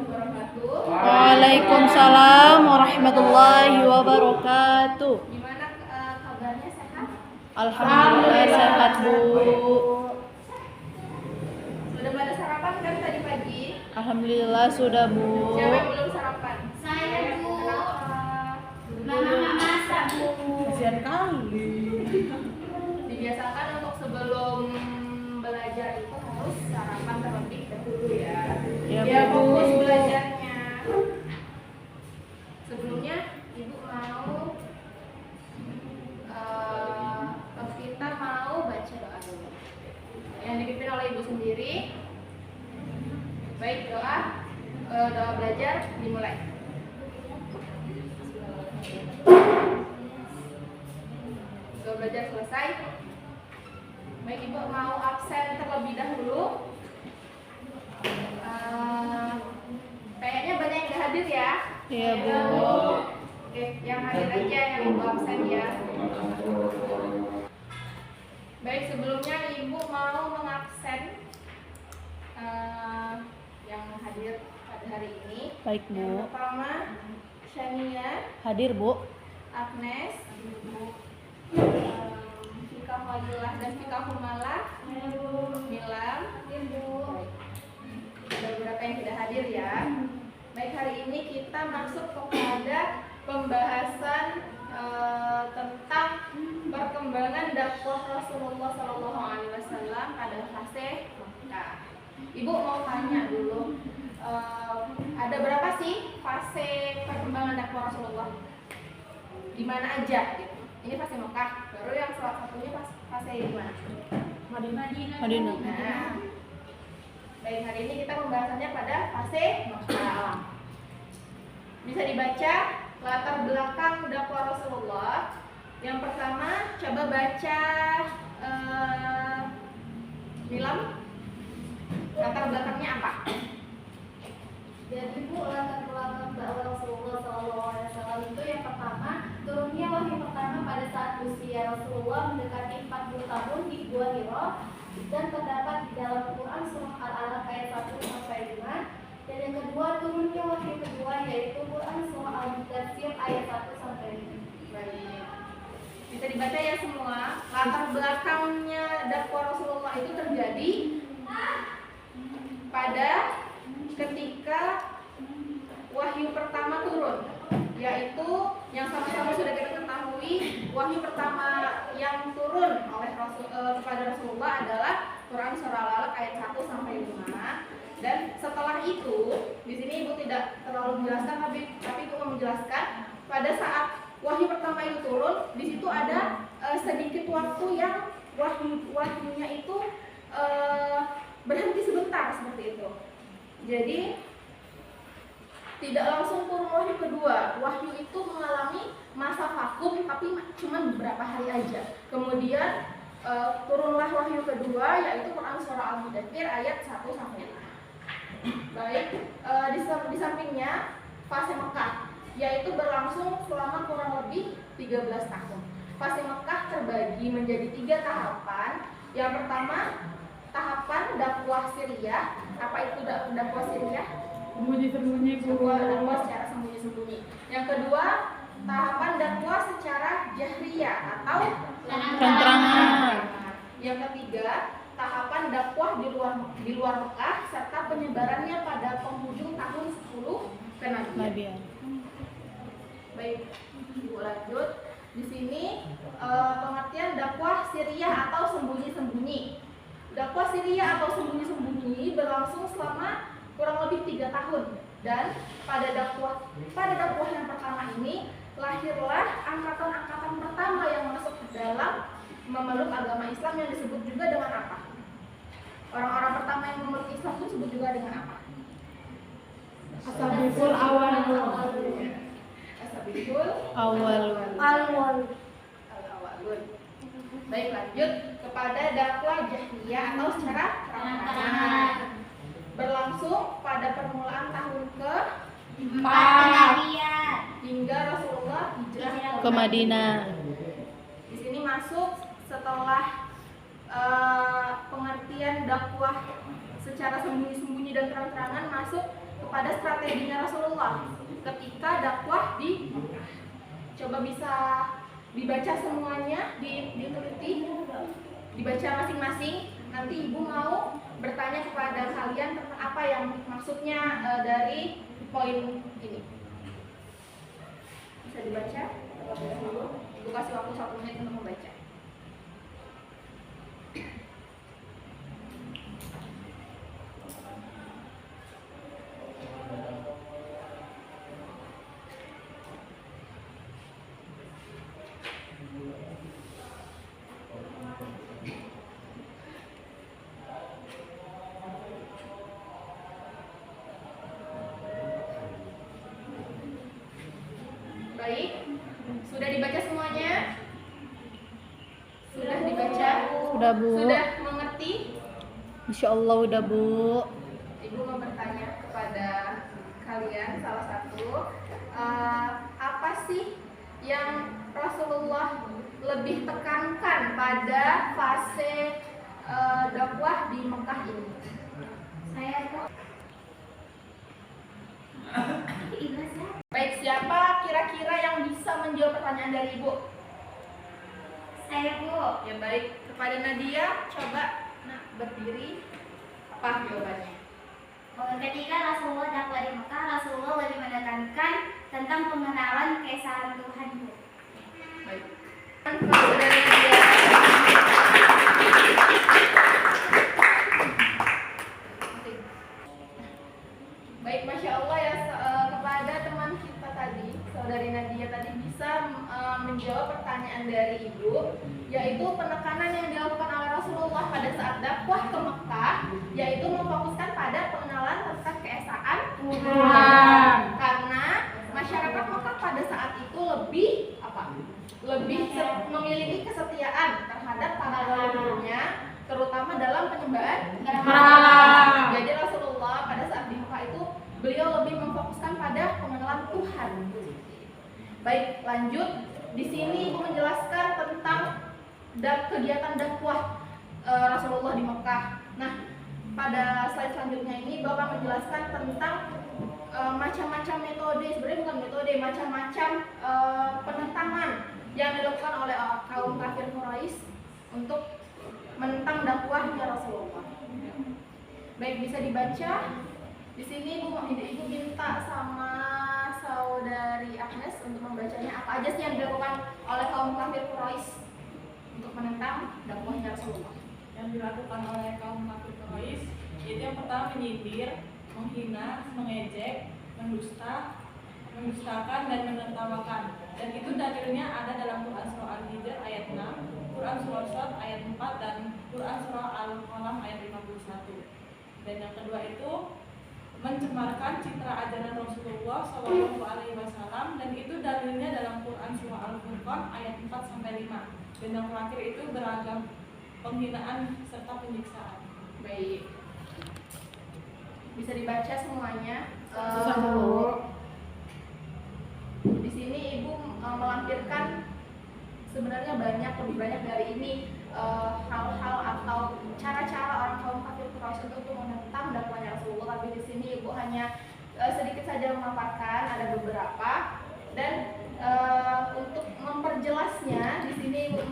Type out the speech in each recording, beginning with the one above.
wabarakatuh. Waalaikumsalam warahmatullahi wabarakatuh. Gimana kabarnya, sehat? Alhamdulillah sehat, Bu. Sudah pada sarapan kan tadi pagi? Alhamdulillah sudah, Bu. Siapa yang belum sarapan? Saya, Bu. Kenapa? Mama masak, Bu. Kasihan kali. Dibiasakan untuk sebelum belajar itu harus sarapan terlebih dahulu ya. Ya, Biar Bu. fokus belajarnya. Sebelumnya Ibu mau kita mau baca doa dulu yang dipimpin oleh Ibu sendiri. Baik, doa belajar dimulai. Doa belajar selesai. Baik, Ibu mau absen terlebih dahulu. Kayaknya banyak yang gak hadir ya. Iya, Bu. Oke, yang hadir aja yang Ibu absen ya. Baik, sebelumnya Ibu mau mengabsen yang hadir pada hari ini. Baik, Yang Bu. pertama, Shania, Hadir, Bu. Agnes, Fika Fadilah dan Fika Humalah, Milam, Baik. Ada beberapa yang tidak hadir ya. Baik, hari ini kita masuk kepada pembahasan tentang perkembangan dakwah Rasulullah SAW pada fase Mekah. Ibu mau tanya dulu, ada berapa sih fase perkembangan dakwah Rasulullah? Di mana aja gitu? Ini fase Mekah, baru yang salah satunya fase di mana? Madinah. Nah, baik, hari ini kita pembahasannya pada fase Mekah. Bisa dibaca latar belakang dakwah Rasulullah. Yang pertama, coba baca Milam. Latar belakangnya apa? Jadi, Bu, latar belakang dakwah Rasulullah SAW itu yang pertama, turunnya wahyu pertama pada saat usia Rasulullah mendekati 40 tahun di Gua Hira, dan terdapat di dalam Quran surah Al-Alaq ayat 1 sampai 5. Dan yang kedua, turunnya wahyu kedua yaitu Quran surah Al-Mudaththir ayat 1 sampai 5. Baik. Bisa dibaca ya semua. Latar belakangnya dakwah Rasulullah itu terjadi pada ketika wahyu pertama turun, yaitu yang sama-sama sudah kita ketahui, wahyu pertama yang turun oleh kepada Rasulullah adalah Quran surah Al-Alaq ayat 1 sampai 5. Dan setelah itu, di sini Ibu tidak terlalu menjelaskan, tapi Ibu mau menjelaskan pada saat wahyu pertama itu turun, di situ ada sedikit waktu yang wahyunya itu berhenti sebentar seperti itu. Jadi tidak langsung turun wahyu kedua. Wahyu itu mengalami masa vakum tapi cuma beberapa hari aja. Kemudian turunlah wahyu kedua yaitu Quran surah Al-Mudaththir ayat 1 sampai 5. Baik, di sampingnya fase Mekah yaitu berlangsung selama kurang lebih 13 tahun. Fase Mekah terbagi menjadi 3 tahapan. Yang pertama, tahapan dakwah Siriyah. Apa itu dakwah Siriyah? Sembunyi-sembunyi, Dakwah secara sembunyi-sembunyi. Yang kedua, tahapan dakwah secara jahriyah atau terang-terangan. Yang ketiga, tahapan dakwah di luar Mekah serta penyebarannya pada penghujung tahun 10 kenabian. Baik, Ibu lanjut. Di sini pengertian dakwah Siriyah atau sembunyi-sembunyi. Dakwah Siriyah atau sembunyi-sembunyi berlangsung selama kurang lebih 3 tahun. Dan pada dakwah yang pertama ini lahirlah angkatan-angkatan pertama yang masuk ke dalam memeluk agama Islam yang disebut juga dengan apa? Orang-orang pertama yang memeluk Islam itu disebut juga dengan apa? As-sabiqul awal. As-sabiqul Awal. al-awwalun. Baik, lanjut kepada dakwah jahriyah atau secara terang-terangan. Berlangsung pada permulaan tahun ke-4 hingga Rasulullah hijrah Ke Madinah. Di sini masuk setelah pengertian dakwah secara sembunyi-sembunyi dan terang-terangan masuk kepada strateginya Rasulullah ketika dakwah di Mekah. Coba bisa dibaca semuanya, diteliti, dibaca masing-masing. Nanti ibu mau bertanya kepada kalian tentang apa yang maksudnya dari poin ini. Bisa dibaca terlebih dahulu. Ibu kasih waktu 1 menit untuk membaca. Baik, sudah dibaca semuanya? Sudah dibaca? Sudah, Bu. Sudah mengerti? Insya Allah udah, Bu. Ibu mau bertanya kepada kalian salah satu, apa sih yang Rasulullah lebih tekankan pada fase dakwah di Mekah ini? Saya kok Baik, siapa kira-kira yang bisa menjawab pertanyaan dari Ibu? saya Bu. Ya baik, kepada Nadia, coba berdiri. Apa jawabannya? Ketika Rasulullah dakwah di Mekah, Rasulullah lebih menekankan tentang pengenalan keesaan Tuhan Bu. Baik. Kalau dari Nadia. Baik, Masya Allah ya, kepada teman kita tadi, saudari Nadia tadi bisa menjawab pertanyaan dari Ibu, yaitu penekanan yang dilakukan oleh Rasulullah pada saat dakwah ke Mekah, yaitu memfokuskan pada pengenalan tentang keesaan Tuhan. Karena masyarakat Mekah pada saat itu lebih memiliki kesetiaan terhadap para leluhurnya, terutama dalam penyembahan berhala. Jadi Rasulullah pada saat di Mekah itu beliau lebih memfokuskan pada pengenalan Tuhan. Baik, lanjut. Di sini Ibu menjelaskan tentang kegiatan dakwah Rasulullah di Mekah. Nah, pada slide selanjutnya ini Bapak menjelaskan tentang macam-macam metode, sebenarnya bukan metode, macam-macam penentangan yang dilakukan oleh kaum kafir Quraisy untuk menentang dakwahnya Rasulullah. Baik, bisa dibaca. Di sini Ibu minta sama saudari Agnes untuk membacanya apa aja sih yang dilakukan oleh kaum kafir Quraisy untuk menentang dakwahnya Rasulullah. Yang dilakukan oleh kaum kafir Quraisy yaitu yang pertama menyindir, menghina, mengejek, mendustakan dan menertawakan. Dan itu dalilnya ada dalam Quran surah Al-Hijr ayat 6, Quran surah Shad ayat 4 dan Quran surah Al-Qalam ayat 51. Dan yang kedua itu mencemarkan citra ajaran Rasulullah SAW, dan itu dalilnya dalam Quran surah Al-Furqan ayat 4 sampai 5. Dan yang terakhir itu beragam penghinaan serta penyiksaan. Baik, bisa dibaca semuanya. Di sini Ibu melampirkan sebenarnya lebih banyak dari ini hal-hal atau cara-cara orang kaum kafir Quraisy untuk menentang dakwahnya Rasulullah. Tapi di sini Ibu hanya sedikit saja memaparkan, ada beberapa. Dan untuk memperjelasnya, di sini Ibu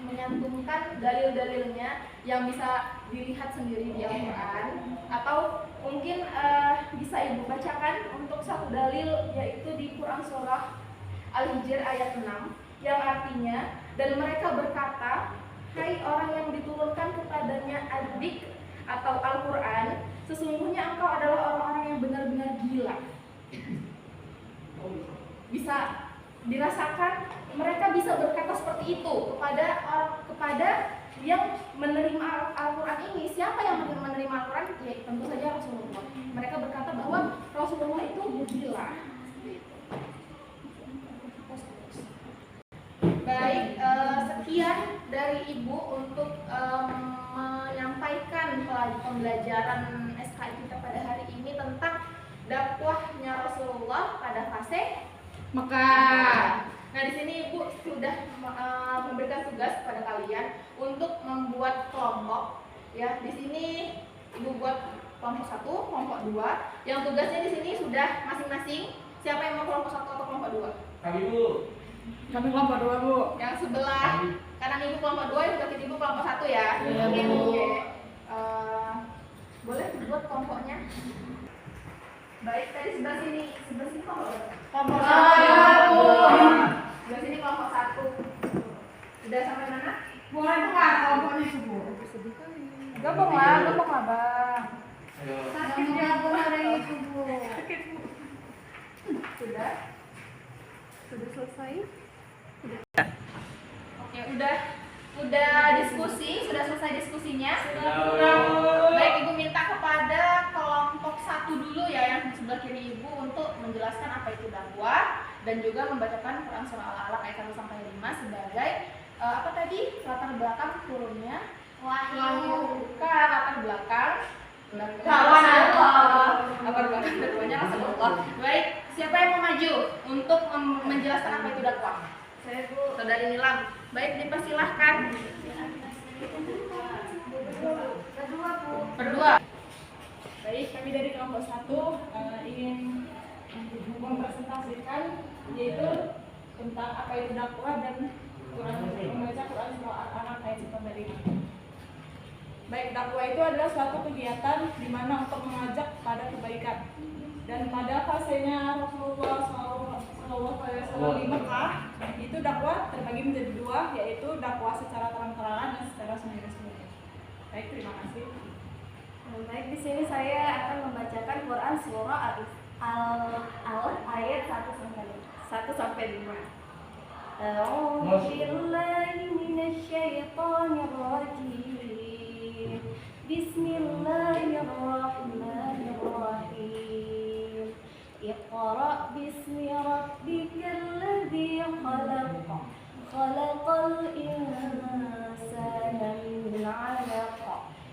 menyantumkan dalil-dalilnya yang bisa dilihat sendiri di Al-Quran, atau mungkin bisa Ibu bacakan untuk satu dalil, yaitu di Quran surah Al-Hijr ayat 6, yang artinya, dan mereka berkata, hai orang yang diturunkan kepadanya Ad-Dik atau Al-Quran, sesungguhnya engkau adalah orang-orang yang benar-benar gila. Bisa dirasakan, mereka bisa berkata seperti itu kepada yang menerima Al-Quran ini. Siapa yang menerima Al-Quran? Ya tentu saja Rasulullah. Mereka berkata bahwa Rasulullah itu gila. Baik, sekian dari Ibu untuk menyampaikan pembelajaran SKI kita pada hari ini tentang dakwahnya Rasulullah pada fase Mekah. Nah, di sini Ibu sudah memberikan tugas kepada kalian untuk membuat kelompok. Ya, di sini Ibu buat kelompok 1, kelompok 2. Yang tugasnya di sini sudah masing-masing. Siapa yang mau kelompok 1 atau kelompok 2? Kami Bu. Kami kelompok 2, Bu. Yang sebelah kanan ibu kelompok 2, yang sebelah kiri ibu kelompok 1 ya. Iya, Oke, Bu. oke. Boleh dibuat kelompoknya. Baik, tadi sebelah sini kelompok berapa? Kelompok 1. 1. Sebelah sini kelompok 1. Sudah sampai mana? Boleh bukan kelompoknya itu, Bu. Gabung lah, Bang. Ayo. Sakit jago hari itu, Bu. Sudah selesai? Oke, udah diskusi, sudah selesai diskusinya. Baik, Ibu minta kepada kelompok 1 dulu ya, yang di sebelah kiri Ibu, untuk menjelaskan apa itu dakwah dan juga membacakan Quran surah Al-Alaq ayat 1 sampai 5 sebagai apa tadi? Latar belakang turunnya wahyu. Bukan latar belakang kawan latar belakang dakwahnya Rasulullah. Baik, siapa yang mau maju untuk menjelaskan apa itu dakwah? Saya, Bu. Saudari Nilam. Baik, dipersilahkan. Kedua, Bu. Berdua. Baik, kami dari kelompok 1 ingin mempresentasikan yaitu tentang apa itu dakwah dan membaca Quran surah Al-Alaq ayat 1 sampai 5. Baik, dakwah itu adalah suatu kegiatan di mana untuk mengajak pada kebaikan. Dan pada fasenya Rasulullah SAW di Mekah, itu dakwah terbagi menjadi 2, yaitu dakwah secara terang-terangan dan secara sembunyi-sembunyi. Baik, terima kasih. Baik, di sini saya akan membacakan Quran surah Al-Alaq ayat 1 sampai 5. A'udzu billahi minasy syaithanir rajim. Bismillahirrahmanirrahim. Iqra' bismi rabbikal ladzi khalaq. Khalaqal insana min 'alaq.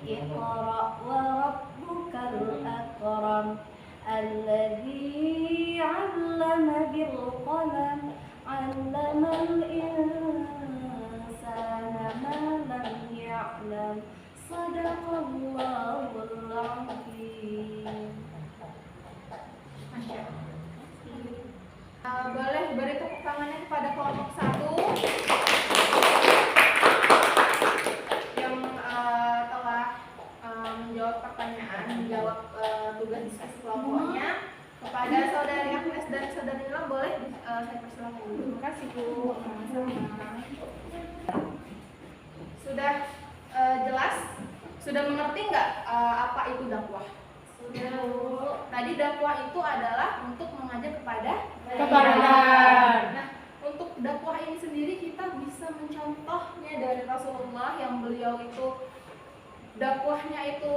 Iqra' wa rabbukal akram. Alladzi 'allama bil qalam. 'Allamal insana ma lam ya'lam. Shadaqallahul 'azim. Boleh beri tepuk tangannya kepada kelompok 1 yang telah menjawab pertanyaan, menjawab tugas diskusi kelompoknya. Kepada saudari Agnes dan saudari Nilam, boleh saya persilakan. Terima kasih, Bu. Sudah jelas? Sudah mengerti nggak apa itu dakwah? Sudah, Bu. Tadi dakwah itu adalah untuk mengajak kepada Kebaikan. Nah, untuk dakwah ini sendiri kita bisa mencontohnya dari Rasulullah yang beliau itu dakwahnya itu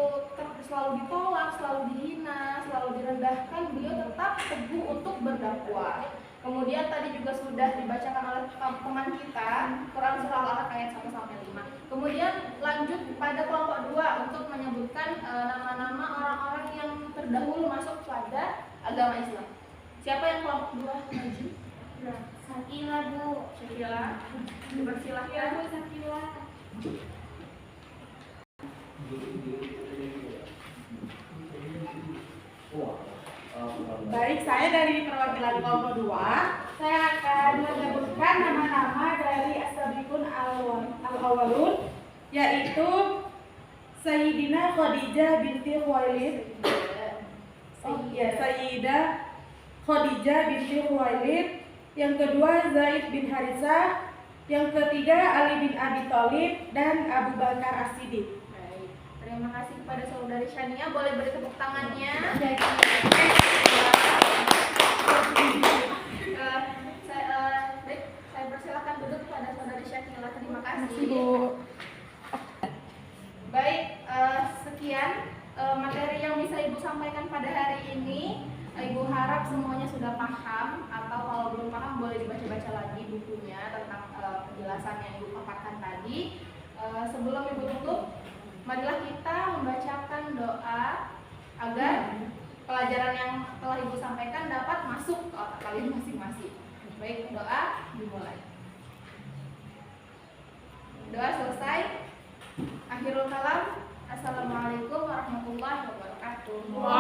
selalu ditolak, selalu dihina, selalu direndahkan, beliau tetap teguh untuk berdakwah. Kemudian tadi juga sudah dibacakan oleh teman kita Quran surah Al-Alaq ayat 1 sampai 5. Kemudian lanjut pada kelompok 2 untuk menyebutkan nama-nama orang-orang yang terdahulu masuk pada agama Islam. Siapa yang kelompok 2 maju? Sakila, Bu. Syakila, dipersilahkan. Bu, Sakila. Baik, saya dari perwakilan kelompok 2. Saya akan menyebutkan nama-nama dari as-sabiqun al-awwalun, yaitu Sayyidina Khadijah binti Khuwailid. Sayyidah Khadijah binti Khuwailid. Yang kedua Zaid bin Harisah. Yang ketiga Ali bin Abi Thalib dan Abu Bakar As-Siddiq. Baik, terima kasih kepada saudari Shania. Boleh beri tepuk tangannya. Baik, saya persilakan duduk kepada saudari Syakila. Terima kasih. Baik, sekian materi yang bisa Ibu sampaikan pada hari ini. Ibu harap semuanya sudah paham, atau kalau belum paham boleh dibaca-baca lagi bukunya tentang penjelasan yang Ibu paparkan tadi. Sebelum Ibu tutup, marilah kita membacakan doa agar pelajaran yang telah Ibu sampaikan dapat masuk ke otak kalian masing-masing. Baik, doa dimulai. Doa selesai. Akhirul kalam. Assalamualaikum warahmatullahi wabarakatuh. Waalaikumsalam.